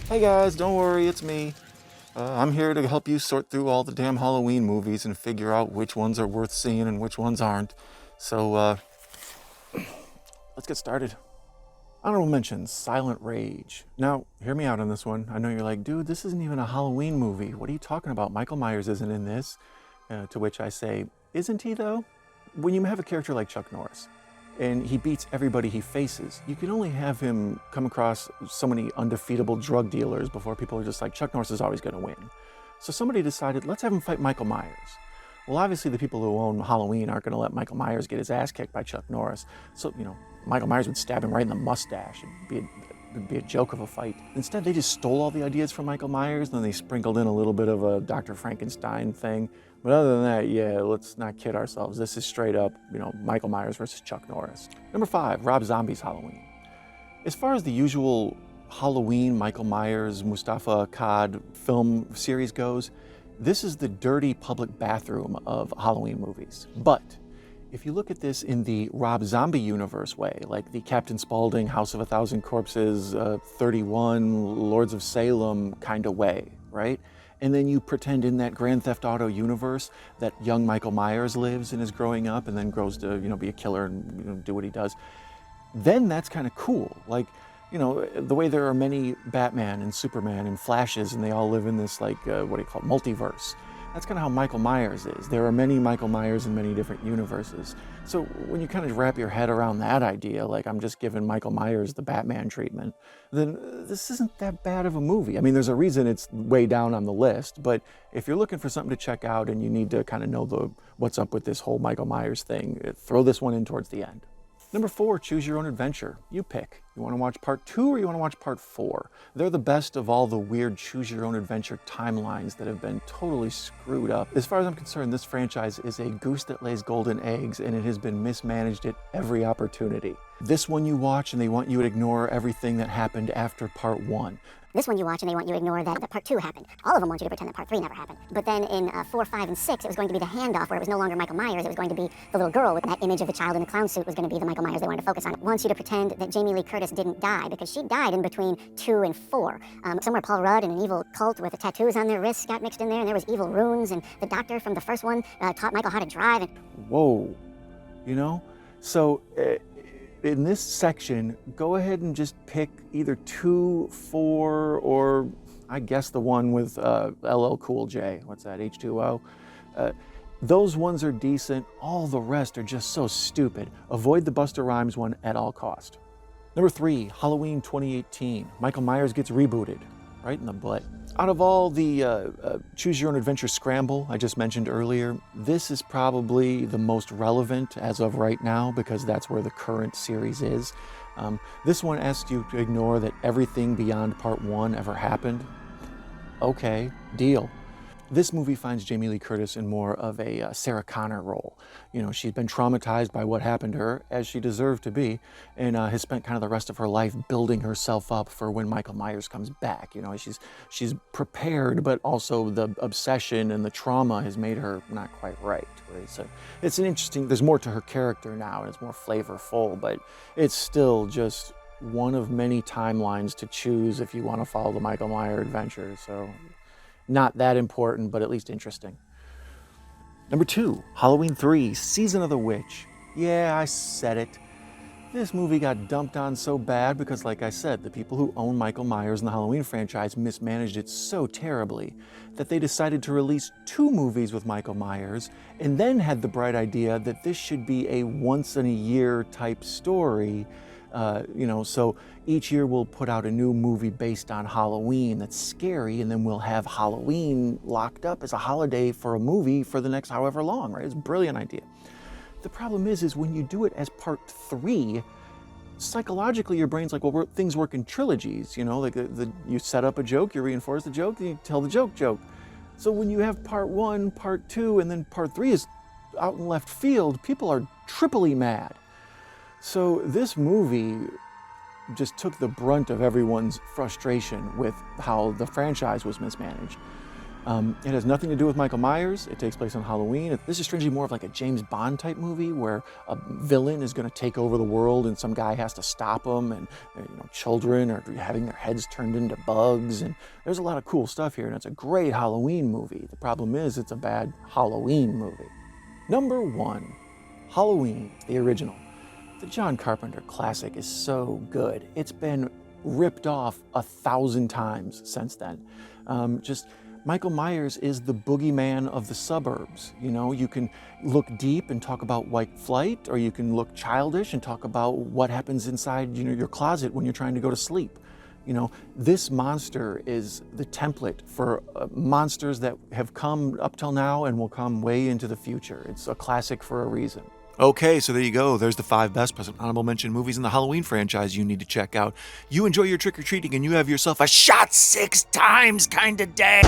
Hey guys, don't worry, it's me. I'm here to help you sort through all the damn Halloween movies and figure out which ones are worth seeing and which ones aren't. So, let's get started. Honorable mentions, Silent Rage. Now, hear me out on this one. I know you're like, dude, this isn't even a Halloween movie. What are you talking about? Michael Myers isn't in this. To which I say, isn't he though? When you have a character like Chuck Norris, and he beats everybody he faces, you can only have him come across so many undefeatable drug dealers before people are just like, Chuck Norris is always going to win. So somebody decided, let's have him fight Michael Myers. Well, obviously the people who own Halloween aren't going to let Michael Myers get his ass kicked by Chuck Norris. So, Michael Myers would stab him right in the mustache. It'd be a joke of a fight. Instead, they just stole all the ideas from Michael Myers, and then they sprinkled in a little bit of a Dr. Frankenstein thing. But other than that, yeah, let's not kid ourselves. This is straight up, Michael Myers versus Chuck Norris. Number 5, Rob Zombie's Halloween. As far as the usual Halloween Michael Myers, Mustafa Akkad film series goes, this is the dirty public bathroom of Halloween movies. But if you look at this in the Rob Zombie universe way, like the Captain Spaulding, House of a Thousand Corpses, 31, Lords of Salem kind of way, right? And then you pretend in that Grand Theft Auto universe that young Michael Myers lives and is growing up and then grows to, be a killer and do what he does. Then that's kind of cool. Like, the way there are many Batman and Superman and Flashes and they all live in this multiverse. That's kind of how Michael Myers is. There are many Michael Myers in many different universes. So when you kind of wrap your head around that idea, like I'm just giving Michael Myers the Batman treatment, then this isn't that bad of a movie. I mean, there's a reason it's way down on the list, but if you're looking for something to check out and you need to kind of know what's up with this whole Michael Myers thing, throw this one in towards the end. Number 4, Choose Your Own Adventure. You pick. You want to watch part 2 or you want to watch part 4? They're the best of all the weird Choose Your Own Adventure timelines that have been totally screwed up. As far as I'm concerned, this franchise is a goose that lays golden eggs and it has been mismanaged at every opportunity. This one you watch and they want you to ignore everything that happened after part 1. This one you watch and they want you to ignore that part 2 happened. All of them want you to pretend that part 3 never happened. But then in 4, 5, and 6, it was going to be the handoff where it was no longer Michael Myers, it was going to be the little girl with that image of the child in the clown suit was going to be the Michael Myers they wanted to focus on. It wants you to pretend that Jamie Lee Curtis didn't die because she died in between 2 and 4. Somewhere Paul Rudd and an evil cult with the tattoos on their wrists got mixed in there and there was evil runes and the doctor from the first one taught Michael how to drive. And whoa, So in this section, go ahead and just pick either 2, 4, or I guess the one with LL Cool J. What's that, H2O? Those ones are decent. All the rest are just so stupid. Avoid the Busta Rhymes one at all cost. Number 3, Halloween 2018. Michael Myers gets rebooted. Right in the butt. Out of all the Choose Your Own Adventure scramble I just mentioned earlier, this is probably the most relevant as of right now because that's where the current series is. This one asks you to ignore that everything beyond part 1 ever happened. Okay, deal. This movie finds Jamie Lee Curtis in more of a Sarah Connor role. She's been traumatized by what happened to her, as she deserved to be, and has spent kind of the rest of her life building herself up for when Michael Myers comes back. She's prepared, but also the obsession and the trauma has made her not quite right. It's an interesting, there's more to her character now, and it's more flavorful, but it's still just one of many timelines to choose if you want to follow the Michael Myers adventure. So not that important, but at least interesting. Number 2, Halloween 3, Season of the Witch. Yeah, I said it. This movie got dumped on so bad because, like I said, the people who own Michael Myers and the Halloween franchise mismanaged it so terribly that they decided to release 2 movies with Michael Myers and then had the bright idea that this should be a once-in-a-year type story. So each year we'll put out a new movie based on Halloween that's scary, and then we'll have Halloween locked up as a holiday for a movie for the next however long, right? It's a brilliant idea. The problem is when you do it as part 3, psychologically your brain's like, well, things work in trilogies, you set up a joke, you reinforce the joke, and you tell the joke. So when you have part 1, part 2, and then part 3 is out in left field, people are triply mad. So this movie just took the brunt of everyone's frustration with how the franchise was mismanaged. It has nothing to do with Michael Myers. It takes place on Halloween. This is strangely more of like a James Bond type movie where a villain is going to take over the world and some guy has to stop him, and children are having their heads turned into bugs, and there's a lot of cool stuff here, and it's a great Halloween movie. The problem is it's a bad Halloween movie. Number 1, Halloween, the original. The John Carpenter classic is so good. It's been ripped off 1,000 times since then. Michael Myers is the boogeyman of the suburbs. You can look deep and talk about white flight, or you can look childish and talk about what happens inside your closet when you're trying to go to sleep. This monster is the template for monsters that have come up till now and will come way into the future. It's a classic for a reason. Okay, so there you go. There's the 5 best plus an honorable mention movies in the Halloween franchise you need to check out. You enjoy your trick-or-treating and you have yourself a shot 6 times kind of day.